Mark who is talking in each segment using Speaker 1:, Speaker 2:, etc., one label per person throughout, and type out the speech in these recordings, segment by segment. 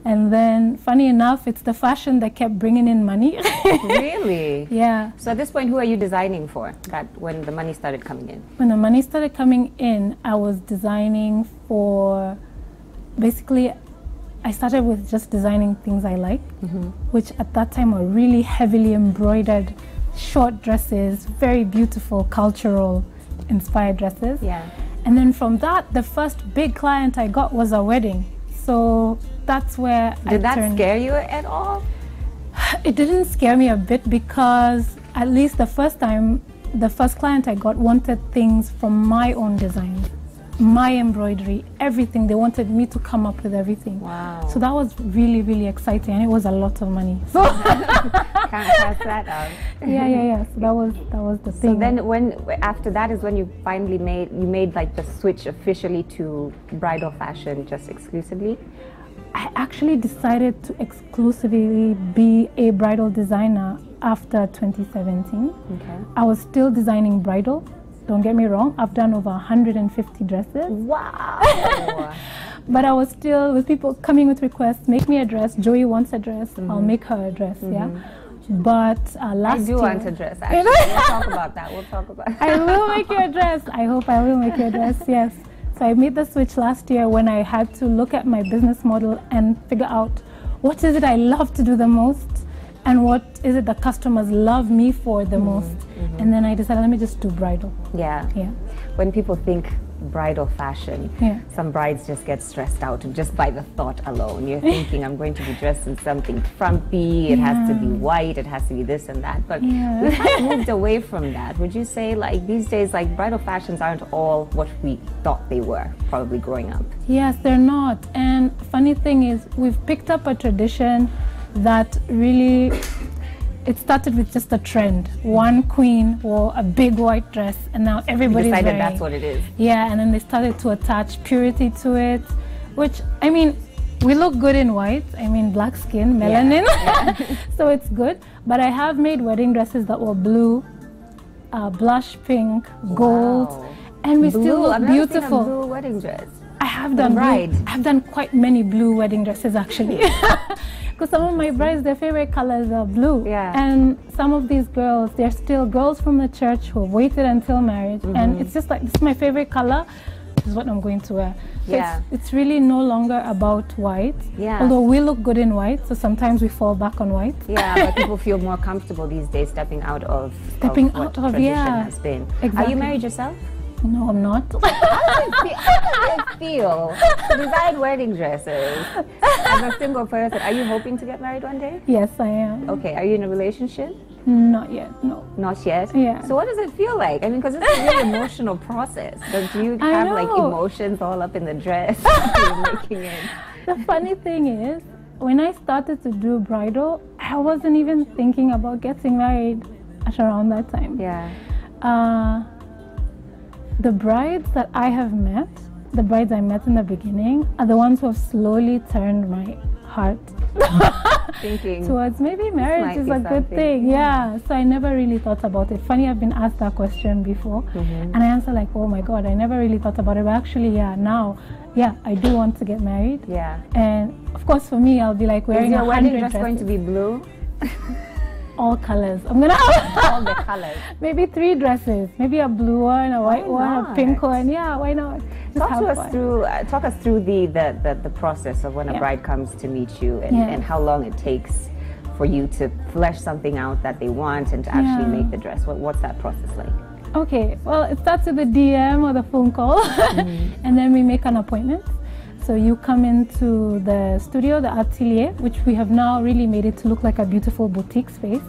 Speaker 1: And then, funny enough, it's the fashion that kept bringing in money.
Speaker 2: Really?
Speaker 1: Yeah.
Speaker 2: So at this point, who are you designing for, that when the money started coming in?
Speaker 1: When the money started coming in, I was designing for, basically, I started with just designing things I like, which at that time were really heavily embroidered short dresses, very beautiful, cultural inspired dresses.
Speaker 2: Yeah.
Speaker 1: And then from that, the first big client I got was a wedding. So that's where
Speaker 2: Did that scare you at all?
Speaker 1: It didn't scare me a bit, because at least the first time, the first client I got wanted things from my own design, my embroidery, everything. They wanted me to come up with everything.
Speaker 2: Wow.
Speaker 1: So that was really, really exciting, and it was a lot of money. So
Speaker 2: Can't pass that up.
Speaker 1: yeah. So that was the thing.
Speaker 2: So then after that is when you finally made like the switch officially to bridal fashion just exclusively?
Speaker 1: I actually decided to exclusively be a bridal designer after 2017.
Speaker 2: Okay.
Speaker 1: I was still designing bridal. Don't get me wrong, I've done over 150 dresses.
Speaker 2: Wow.
Speaker 1: But I was still with people coming with requests, make me a dress. Joey wants a dress, I'll make her a dress, yeah. But last year...
Speaker 2: I do want a dress, actually. We'll talk about that. We'll talk about that.
Speaker 1: I will make you a dress. I hope I will make you a dress, yes. So I made the switch last year when I had to look at my business model and figure out what is it I love to do the most and what is it the customers love me for the most. And then I decided, let me just do bridal.
Speaker 2: Yeah.
Speaker 1: Yeah.
Speaker 2: When people think bridal fashion, some brides just get stressed out just by the thought alone. You're thinking, I'm going to be dressed in something frumpy, it has to be white, it has to be this and that. But we've kind of moved away from that. Would you say, like, these days, like, bridal fashions aren't all what we thought they were, probably growing up?
Speaker 1: Yes, they're not. And funny thing is, we've picked up a tradition that really... It started with just a trend. One queen wore a big white dress, and now everybody's
Speaker 2: decided
Speaker 1: wearing.
Speaker 2: That's what it is.
Speaker 1: Yeah, and then they started to attach purity to it, which, I mean, we look good in white. I mean, black skin, melanin, so it's good. But I have made wedding dresses that were blue, blush pink, gold, and we still look beautiful.
Speaker 2: I've never seen a blue wedding dress.
Speaker 1: I have done blue. I've done quite many blue wedding dresses, actually. Because some of my brides, their favorite colors are blue.
Speaker 2: Yeah.
Speaker 1: And some of these girls, they're still girls from the church who have waited until marriage. And it's just like, this is my favorite color. This is what I'm going to wear. So it's really no longer about white. Yeah. Although we look good in white, so sometimes we fall back on white.
Speaker 2: Yeah, but people feel more comfortable these days stepping out of what tradition has been.
Speaker 1: Exactly.
Speaker 2: Are you married yourself?
Speaker 1: No, I'm not.
Speaker 2: How does it feel to design wedding dresses as a single person? Are you hoping to get married one day?
Speaker 1: Yes, I am.
Speaker 2: Okay, are you in a relationship?
Speaker 1: Not yet, no.
Speaker 2: Not yet?
Speaker 1: Yeah.
Speaker 2: So what does it feel like? I mean, because it's a really emotional process. Do you have like emotions all up in the dress you're making it?
Speaker 1: The funny thing is, when I started to do bridal, I wasn't even thinking about getting married at around that time.
Speaker 2: Yeah.
Speaker 1: The brides that I have met, the brides I met in the beginning, are the ones who have slowly turned my heart
Speaker 2: thinking
Speaker 1: towards maybe marriage is a good thing. Yeah. So I never really thought about it. Funny, I've been asked that question before, and I answer like, oh my God, I never really thought about it. But actually, now, I do want to get married.
Speaker 2: Yeah.
Speaker 1: And of course, for me, I'll be like wearing
Speaker 2: your wedding dress
Speaker 1: dresses.
Speaker 2: going to be blue?
Speaker 1: All colors. I'm gonna
Speaker 2: all the colors.
Speaker 1: Maybe 3 dresses. Maybe a blue one, a white one, a pink one. Yeah, why not?
Speaker 2: Talk us through the process of when a bride comes to meet you and how long it takes for you to flesh something out that they want and to actually make the dress. What's that process like?
Speaker 1: Okay, well, it starts with the DM or the phone call, and then we make an appointment. So you come into the studio, the atelier, which we have now really made it to look like a beautiful boutique space.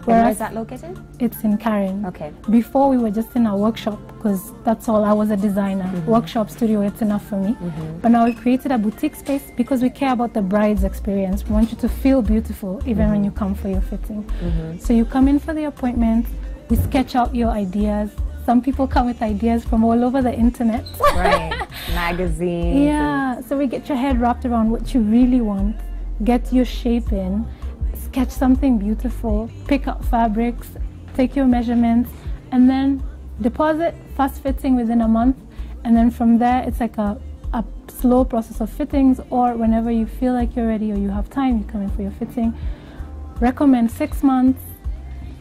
Speaker 2: Where is that located?
Speaker 1: It's in Karen.
Speaker 2: Okay.
Speaker 1: Before we were just in a workshop, because that's all, I was a designer. Workshop, studio, it's enough for me. But now we've created a boutique space because we care about the bride's experience. We want you to feel beautiful even when you come for your fitting. So you come in for the appointment, we sketch out your ideas. Some people come with ideas from all over the internet.
Speaker 2: Right, magazines.
Speaker 1: Yeah, so we get your head wrapped around what you really want, get your shape in, sketch something beautiful, pick up fabrics, take your measurements, and then deposit, fast fitting within a month. And then from there, it's like a slow process of fittings, or whenever you feel like you're ready or you have time, you come in for your fitting. Recommend 6 months.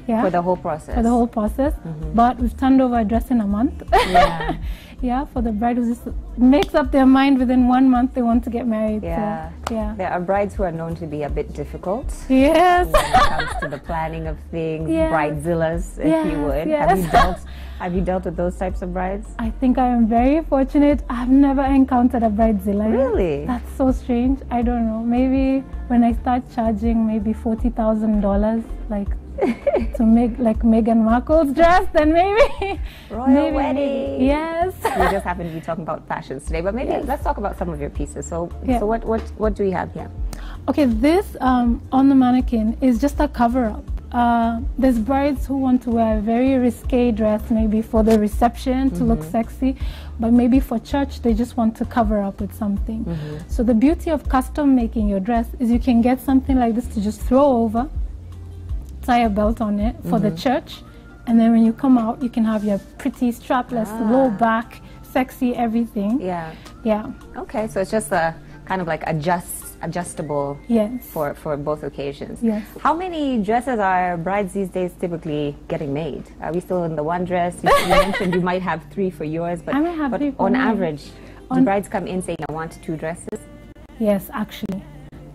Speaker 1: Yeah.
Speaker 2: For the whole process.
Speaker 1: For the whole process. But we've turned over a dress in a month.
Speaker 2: Yeah.
Speaker 1: Yeah, for the bride who just makes up their mind within 1 month they want to get married.
Speaker 2: Yeah.
Speaker 1: So, yeah.
Speaker 2: There are brides who are known to be a bit difficult.
Speaker 1: Yes.
Speaker 2: When it comes to the planning of things,
Speaker 1: Yes.
Speaker 2: bridezillas, if you would.
Speaker 1: Yes.
Speaker 2: Have you dealt with those types of brides?
Speaker 1: I think I am very fortunate. I've never encountered a bridezilla.
Speaker 2: Really?
Speaker 1: That's so strange. I don't know. Maybe when I start charging maybe $40,000, like to make like Meghan Markle's dress, then maybe
Speaker 2: Royal wedding.
Speaker 1: Yes.
Speaker 2: We just happen to be talking about fashions today, but maybe let's talk about some of your pieces. So, so what do we have here?
Speaker 1: Okay, this on the mannequin is just a cover-up. There's brides who want to wear a very risque dress, maybe for the reception to look sexy, but maybe for church they just want to cover up with something. So the beauty of custom making your dress is you can get something like this to just throw over, tie a belt on it for the church, and then when you come out you can have your pretty strapless low back, sexy everything.
Speaker 2: Yeah.
Speaker 1: Yeah.
Speaker 2: Okay, so it's just a kind of like adjustable for both occasions.
Speaker 1: Yes.
Speaker 2: How many dresses are brides these days typically getting made? Are we still in the one dress? You mentioned you might have 3 for yours, but,
Speaker 1: I might have 3 for
Speaker 2: on
Speaker 1: mine.
Speaker 2: average, do brides come in saying I want 2 dresses?
Speaker 1: Yes, actually.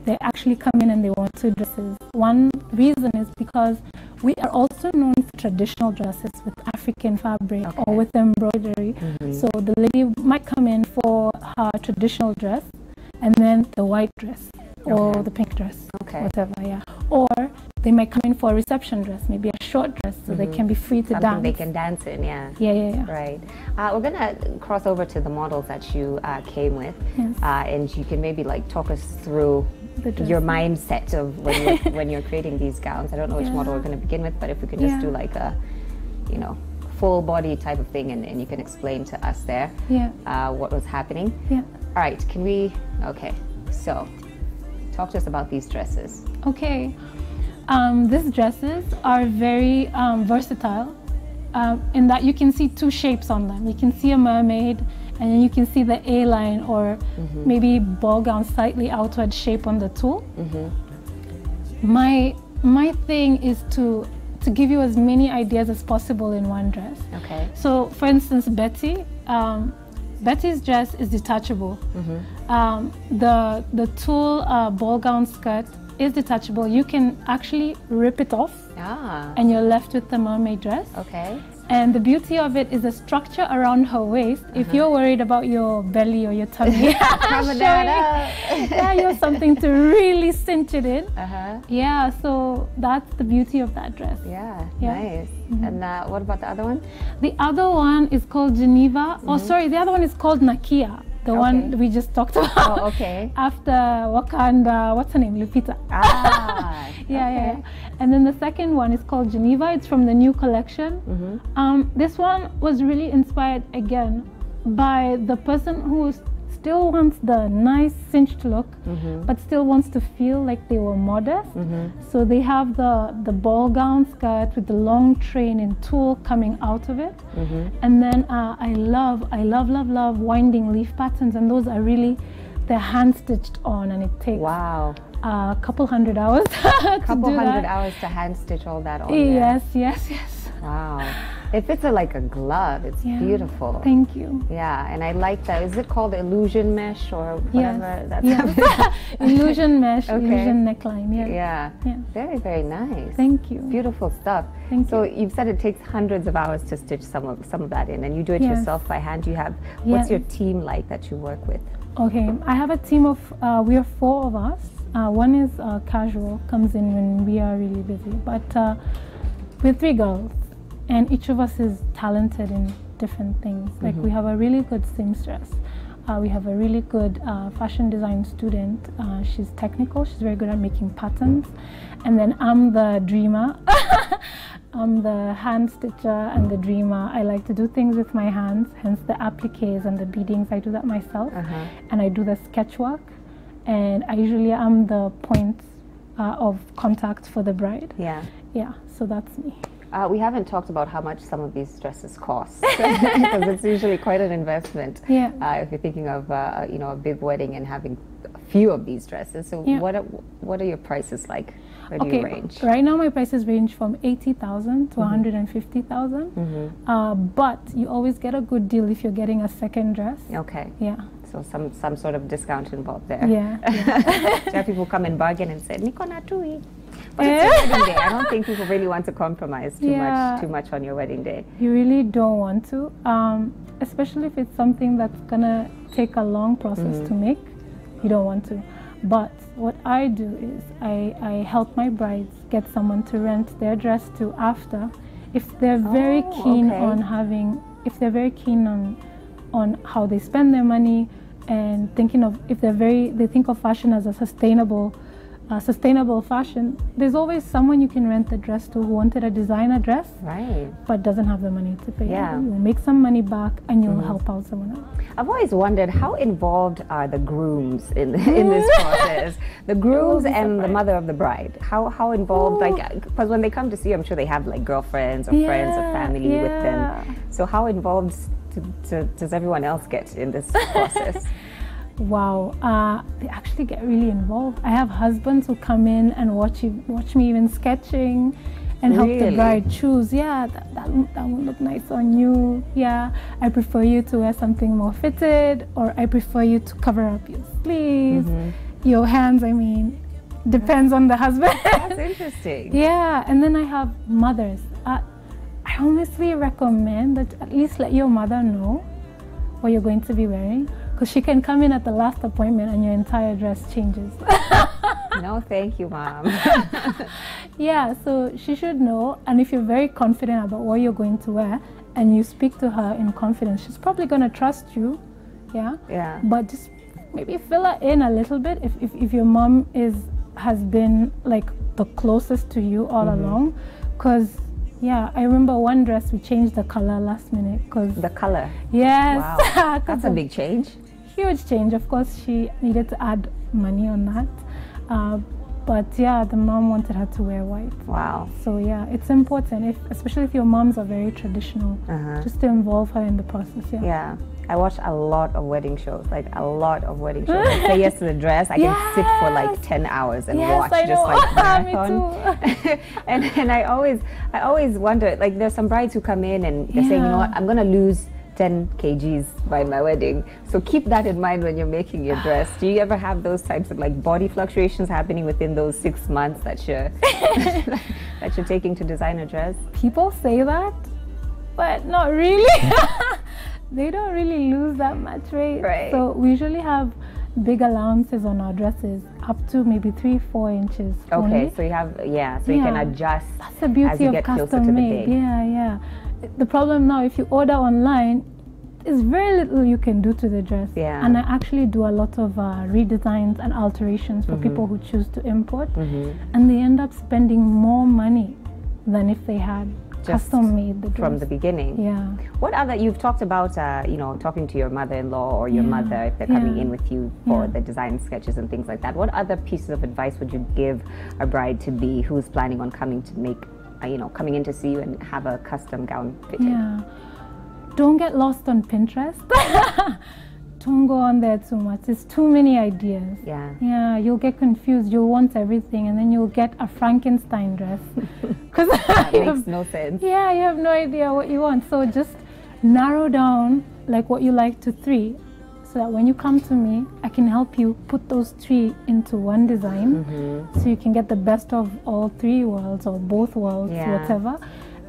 Speaker 1: They actually come in and they want 2 dresses. One reason is because we are also known for traditional dresses with African fabric or with embroidery. So the lady might come in for her traditional dress and then the white dress or the pink dress, whatever, or they might come in for a reception dress, maybe a short dress, so they can be free to dance.
Speaker 2: They can dance in, Right. We're gonna cross over to the models that you came with, and you can maybe like talk us through your mindset of when you're creating these gowns. I don't know which model we're gonna begin with, but if we can just do like a, full body type of thing, and you can explain to us there what was happening. All right, can we, so talk to us about these dresses.
Speaker 1: Okay, these dresses are very versatile in that you can see 2 shapes on them. You can see a mermaid and then you can see the A-line or maybe ball gown slightly outward shape on the tulle. My thing is to give you as many ideas as possible in one dress. Okay. So for instance, Betty's dress is detachable. The tulle ball gown skirt is detachable. You can actually rip it off and you're left with the mermaid dress. Okay. And the beauty of it is the structure around her waist. If you're worried about your belly or your tummy, you have something to really cinch it in. Yeah, so that's the beauty of that dress.
Speaker 2: Nice. And what about the other one?
Speaker 1: The other one is called Geneva. Oh, sorry, the other one is called Nakia. The one we just talked about. After Wakanda, what's her name? Lupita. Yeah. And then the second one is called Geneva. It's from the new collection. This one was really inspired again by the person who still wants the nice cinched look, but still wants to feel like they were modest. So they have the ball gown skirt with the long train in tulle coming out of it. And then I love winding leaf patterns, and those are really, they're hand stitched on, and it takes a couple hundred hours
Speaker 2: hours to hand stitch all that on.
Speaker 1: Yes.
Speaker 2: Wow. It fits like a glove. It's beautiful.
Speaker 1: Thank you.
Speaker 2: Yeah, and I like that. Is it called illusion mesh or whatever?
Speaker 1: Illusion mesh, illusion neckline.
Speaker 2: Yeah. Very, very nice.
Speaker 1: Thank you.
Speaker 2: Beautiful stuff. So you've said it takes hundreds of hours to stitch some of that in, and you do it yourself by hand. You have, what's your team like that you work with?
Speaker 1: Okay, I have a team of, we are 4 of us. One is casual, comes in when we are really busy, but we're 3 girls. And each of us is talented in different things. Like we have a really good seamstress. We have a really good fashion design student. She's technical. She's very good at making patterns. And then I'm the dreamer. I'm the hand stitcher and the dreamer. I like to do things with my hands, hence the appliques and the beadings. I do that myself. And I do the sketch work. And I usually am the point of contact for the bride. Yeah, so that's me.
Speaker 2: We haven't talked about how much some of these dresses cost, because it's usually quite an investment.
Speaker 1: Yeah.
Speaker 2: If you're thinking of you know, a big wedding and having a few of these dresses. So
Speaker 1: Yeah.
Speaker 2: what are your prices like? Where do you range?
Speaker 1: Right now my prices range from 80,000 to 150,000. But you always get a good deal if you're getting a second dress.
Speaker 2: Okay.
Speaker 1: Yeah.
Speaker 2: So some sort of discount involved there.
Speaker 1: Yeah.
Speaker 2: So have people come and bargain and say, Niko natui. But it's your wedding day. I don't think people really want to compromise too much on your wedding day.
Speaker 1: You really don't want to, especially if it's something that's gonna take a long process to make. You don't want to. But what I do is I help my brides get someone to rent their dress to after, if they're very keen on having, if they're very keen on how they spend their money, and thinking of, if they think of fashion as a sustainable fashion. There's always someone you can rent the dress to who wanted a designer dress,
Speaker 2: right,
Speaker 1: but doesn't have the money to pay.
Speaker 2: Yeah.
Speaker 1: You'll make some money back and you'll help out someone else.
Speaker 2: I've always wondered, how involved are the grooms in this process? The grooms and the mother of the bride. How involved? Like, because when they come to see you, I'm sure they have like girlfriends or friends or family with them. So how involved does everyone else get in this process?
Speaker 1: Wow, they actually get really involved. I have husbands who come in and watch me even sketching and help the bride choose. Yeah, that won't look nice on you. Yeah, I prefer you to wear something more fitted, or I prefer you to cover up your sleeves, your hands. I mean, depends on the husband.
Speaker 2: That's interesting.
Speaker 1: Yeah, and then I have mothers. I honestly recommend that at least let your mother know what you're going to be wearing, because she can come in at the last appointment and your entire dress changes.
Speaker 2: No, thank you, Mom.
Speaker 1: Yeah, so she should know. And if you're very confident about what you're going to wear and you speak to her in confidence, she's probably going to trust you. Yeah. Yeah. But just maybe fill her in a little bit if your mom has been like the closest to you all along, because yeah, I remember one dress we changed the color last minute. The
Speaker 2: color?
Speaker 1: Yes.
Speaker 2: Wow. That's a big change.
Speaker 1: Huge change. Of course, she needed to add money on that. But yeah, the mom wanted her to wear white. Wow. So yeah, it's important, especially if your moms are very traditional, just to involve her in the process. Yeah.
Speaker 2: Yeah. I watch a lot of wedding shows, like a lot of wedding shows. I say yes to the dress. I can sit for like 10 hours and watch just like marathon. Me too. and I always wonder, like there's some brides who come in and they're saying, you know what, I'm gonna lose 10 kgs by my wedding. So keep that in mind when you're making your dress. Do you ever have those types of like body fluctuations happening within those 6 months that you're that you're taking to design a dress?
Speaker 1: People say that, but not really. They don't really lose that much weight. Right. So we usually have big allowances on our dresses, up to maybe 3-4 inches.
Speaker 2: Okay,
Speaker 1: only.
Speaker 2: so you have, so you can adjust.
Speaker 1: That's the beauty
Speaker 2: as you
Speaker 1: of
Speaker 2: get
Speaker 1: custom made. Yeah. The problem now, if you order online, there's very little you can do to the dress. Yeah. And I actually do a lot of redesigns and alterations for people who choose to import, and they end up spending more money than if they had custom made the dress
Speaker 2: from the beginning.
Speaker 1: Yeah.
Speaker 2: What other, you've talked about talking to your mother-in-law or your mother if they're coming in with you for the design sketches and things like that. What other pieces of advice would you give a bride to be who's planning on coming to make coming in to see you and have a custom gown fitted?
Speaker 1: Yeah. Don't get lost on Pinterest. Don't go on there too much. There's too many ideas. Yeah, you'll get confused. You'll want everything, and then you'll get a Frankenstein dress. Because
Speaker 2: that makes no sense.
Speaker 1: Yeah, you have no idea what you want. So just narrow down like what you like to 3, so that when you come to me, I can help you put those 3 into one design, so you can get the best of all 3 worlds or both worlds, whatever.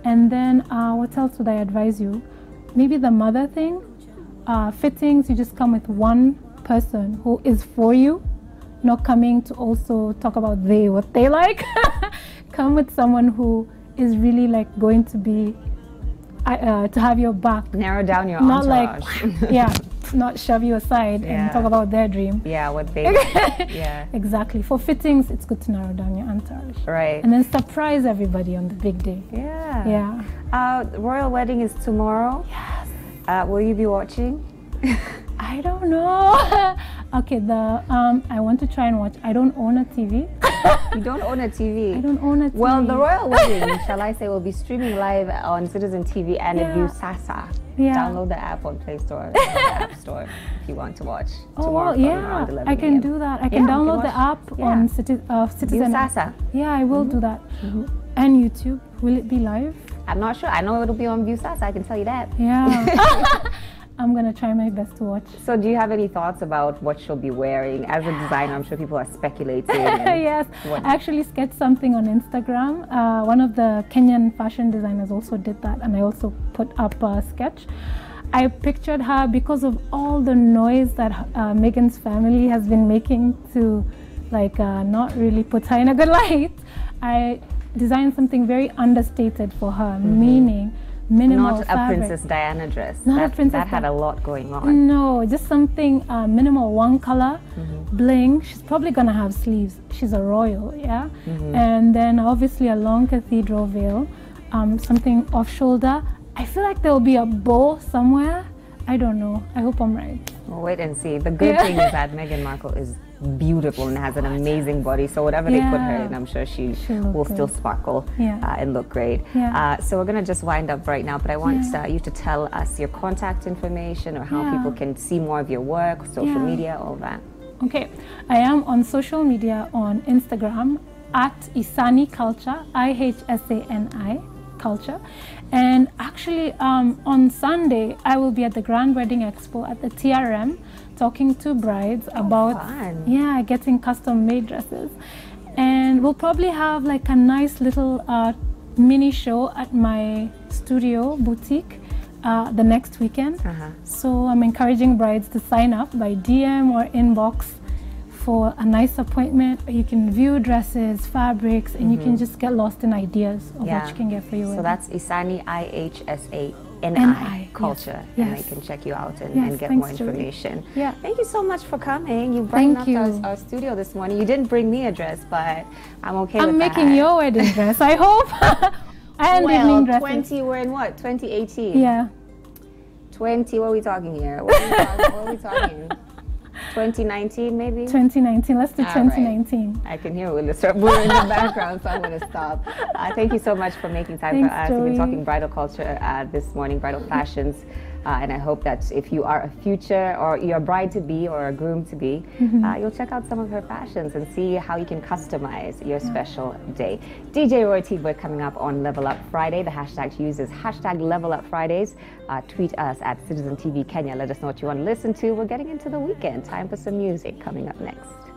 Speaker 1: And then what else would I advise you? Maybe the mother thing. Fittings, you just come with one person who is for you, not coming to also talk about what they like. Come with someone who is really like going to be to have your back.
Speaker 2: Narrow down your
Speaker 1: not
Speaker 2: entourage.
Speaker 1: Like not shove you aside and talk about their dream.
Speaker 2: Yeah, what they
Speaker 1: Exactly. For fittings, it's good to narrow down your entourage.
Speaker 2: Right.
Speaker 1: And then surprise everybody on the big day.
Speaker 2: The royal wedding is tomorrow.
Speaker 1: Yes.
Speaker 2: Will you be watching?
Speaker 1: I don't know. Okay, I want to try and watch. I don't own a TV.
Speaker 2: You don't own a TV?
Speaker 1: I don't own a TV.
Speaker 2: Well, the royal wedding, shall I say, will be streaming live on Citizen TV and in Viusasa.
Speaker 1: Yeah.
Speaker 2: Download the app on Play Store or the App Store if you want to watch.
Speaker 1: Oh, well, yeah, I can do that. I can download the app on Citizen.
Speaker 2: Viusasa.
Speaker 1: Yeah, I will do that. And YouTube, will it be live?
Speaker 2: I'm not sure. I know it'll be on Viusasa, I can tell you that.
Speaker 1: Yeah. I'm going to try my best to watch.
Speaker 2: So do you have any thoughts about what she'll be wearing? As a designer, I'm sure people are speculating.
Speaker 1: Yes, I actually sketched something on Instagram. One of the Kenyan fashion designers also did that, and I also put up a sketch. I pictured her because of all the noise that Meghan's family has been making to not really put her in a good light. I designed something very understated for her, meaning minimal
Speaker 2: not
Speaker 1: fabric.
Speaker 2: A Princess Diana dress.
Speaker 1: Not a princess.
Speaker 2: That had a lot going on.
Speaker 1: No, just something minimal, one color, bling. She's probably gonna have sleeves. She's a royal, yeah. And then obviously a long cathedral veil, something off shoulder. I feel like there'll be a bow somewhere. I don't know. I hope I'm right.
Speaker 2: We'll wait and see. The good thing is that Meghan Markle is beautiful and has an amazing body, so whatever they put her in, I'm sure she will still sparkle and look great. So we're going to just wind up right now, but I want you to tell us your contact information or how people can see more of your work, social media, all that.
Speaker 1: Okay, I am on social media on Instagram at Isani Culture, IHSANI Culture. And actually on Sunday I will be at the Grand Wedding Expo at the TRM talking to brides about getting custom made dresses, and we'll probably have like a nice little mini show at my studio boutique the next weekend. So I'm encouraging brides to sign up by DM or inbox for a nice appointment. You can view dresses, fabrics, and you can just get lost in ideas of what you can get for your wedding.
Speaker 2: So that's Isani, IHSANI Culture, and they can check you out and get more information. Thank you so much for coming. You brightened up our studio this morning. You didn't bring me a dress, but I'm okay with that.
Speaker 1: I'm making your wedding dress, I hope. And
Speaker 2: well, 20, we're in what, 2018?
Speaker 1: Yeah.
Speaker 2: 20, what are we talking here? What are we talking? 2019 maybe?
Speaker 1: 2019, let's do 2019.
Speaker 2: Right. I can hear we're in the background, so I'm going to stop. Thank you so much for making time for us. We've been talking bridal culture this morning, bridal fashions. And I hope that if you are a future or you're a bride-to-be or a groom-to-be, you'll check out some of her fashions and see how you can customize your special day. DJ Roy T-Boy coming up on Level Up Friday. The hashtag to use is hashtag Level Up Fridays. Tweet us at Citizen TV Kenya. Let us know what you want to listen to. We're getting into the weekend. Time for some music coming up next.